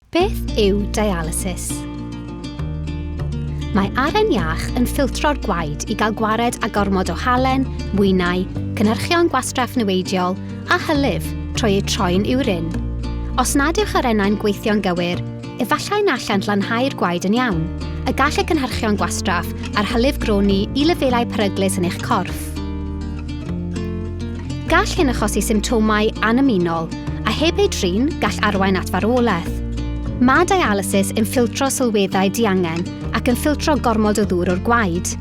Beth yw dialysis? Mae aren iach yn ffiltro'r gwaed i gael gwared â gormod o halen, mwynau, cynhyrchion gwastraff niweidiol a hylif trwy eu troi'n urin. Os nad yw'ch arenau'n gweithio'n gywir, efallai na allan lanhau'r gwaed yn iawn, y gall y cynhyrchion gwastraff a'r hylif groni i lefelau peryglus yn eich corff. Gall hyn achosi symptomau anymunol, a heb ei drin gall arwain at farwolaeth. Mae dialysis yn ffiltro sylweddau diangen ac yn ffiltro gormod o ddŵr o'r gwaed.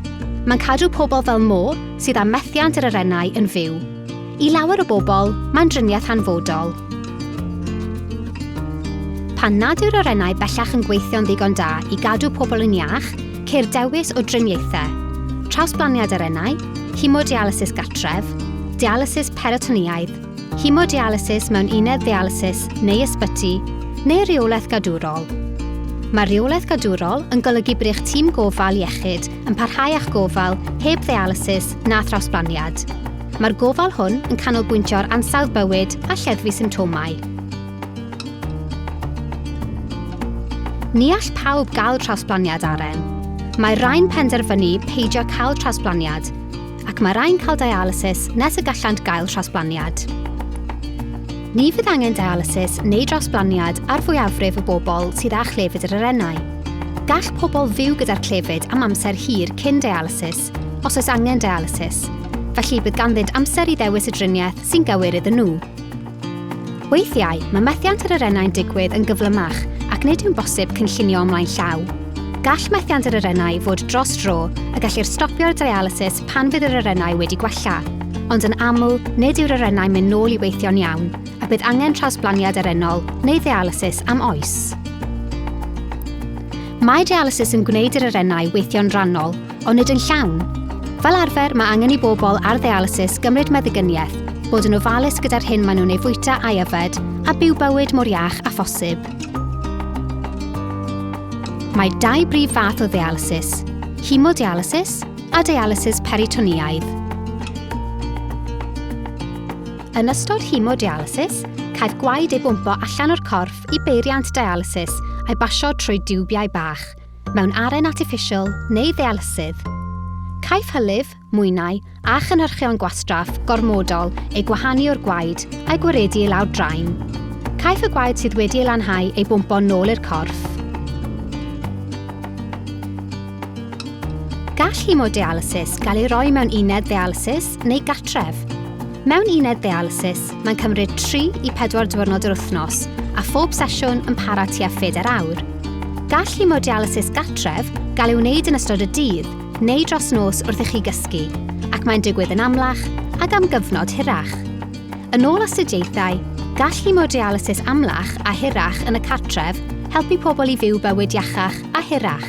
Mae'n cadw pobl fel mo sydd â methiant yr arenau yn fyw. I lawer o bobl, mae'n driniaeth hanfodol. Pan nad yw'r arenau bellach yn gweithio'n ddigon da i gadw pobl yn iach, ceir dewis o driniaethau. Trawsblaniad arenau, hemodialysis gartref, dialysis peritoniaidd, hemodialysis mewn uned dialysis neu ysbyty, neu reolaeth gadwrol. Mae reolaeth gadwrol yn golygu bod eich tîm gofal iechyd yn parhau a'ch gofal heb ddialysis na thrawsblaniad. Mae'r gofal hwn yn canolbwyntio ar ansawdd bywyd a lleddfu symptomau. Ni all pawb gael trawsblaniad aren. Mae rhai'n penderfynu peidio cael trawsblaniad, ac mae rhai'n cael dialysis nes y gallant gael trawsblaniad. Ni fydd angen dialysis neu drawsblaniad ar fwyafrif y bobl sydd â chlefyd yr arenau. Gall pobl fyw gyda'r clefyd am amser hir cyn dialysis, os oes angen dialysis, felly bydd ganddynt amser i ddewis y driniaeth sy'n gywir iddyn nhw. Weithiau, mae methiant yr arenau'n digwydd yn gyflymach ac nid yw'n bosib cynllunio ymlaen llaw. Gall methiant yr arenau fod dros dro a gallir stopio'r dialysis pan fydd yr arenau wedi gwella, ond yn aml nid yw'r arenau mynd nôl i weithio'n iawn a bydd angen trawsblaniad arenol neu dialysis am oes. Mae dialysis yn gwneud yr arenau weithio'n rannol, ond nid yn llawn. Fel arfer, mae angen i bobl ar dialysis gymryd meddygyniaeth, bod yn ofalus gyda'r hyn maen nhw'n ei fwyta a yfed a byw bywyd mor iach a phosib. Mae dau brif fath o dialysis, hemodialysis a dialysis peritoniaidd. Yn ystod hemodialysis, caiff gwaed ei bwmpo allan o'r corff i beiriant dialysis a'i basio trwy diwbiau bach, mewn aren artiffisial neu ddialysydd. Caiff hylif, mwynau a chynhyrchion gwastraff gormodol ei gwahanu o'r gwaed a'i gwaredu i lawr draen. Caiff y gwaed sydd wedi ei lanhau ei bwmpo nôl i'r corff. Gall hemodialysis gael ei roi mewn uned ddialysis neu gartref. Mewn uned ddialysis, mae'n cymryd 3 i 4 diwrnod yr wythnos a phob sesiwn yn para tua 4 awr. Gall hemodialysis gartref gael ei wneud yn ystod y dydd neu dros nos wrth i chi gysgu, ac mae'n digwydd yn amlach ac am gyfnod hirach. Yn ôl astudiaethau, gall hemodialysis amlach a hirach yn y cartref helpu pobl i fyw bywyd iachach a hirach.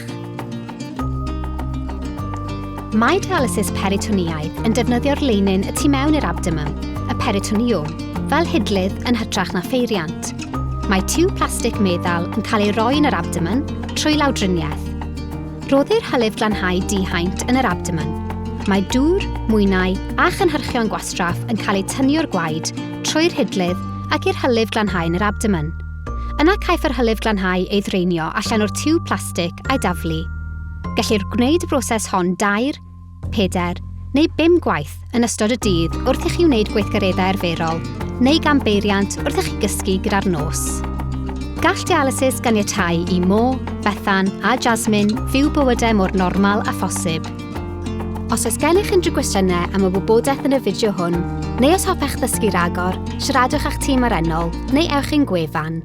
Mae dialysis peritoniaidd yn defnyddio'r leinin y tu mewn i'r abdomen, y peritonium, fel hidlydd yn hytrach na pheiriant. Mae tiwb plastig meddal yn cael ei roi yn yr abdomen trwy lawdriniaeth. Roddir hylif glanhau dihaint yn yr abdomen. Mae dŵr, mwynau a chynhyrchion gwastraff yn cael ei tynnu o'r gwaed trwy'r hidlydd ac i'r hylif glanhau yn yr abdomen. Yna caiff yr hylif glanhau ei ddreinio allan o'r tiwb plastig a'i daflu. Gellir gwneud y broses hon 2, 4 neu 5 gwaith yn ystod y dydd wrth i chi wneud gweithgareddau arferol, neu gan beiriant wrth i chi gysgu gyda'r nos. Gall dialysis ganiatáu i Mo, Bethan a Jasmine fyw bywydau mor normal a phosib. Os oes gennych unrhyw gwestiynau am y wybodaeth yn y fideo hwn, neu os hoffech ddysgu ragor, siaradwch â'ch tîm arenol neu ewch i'n gwefan.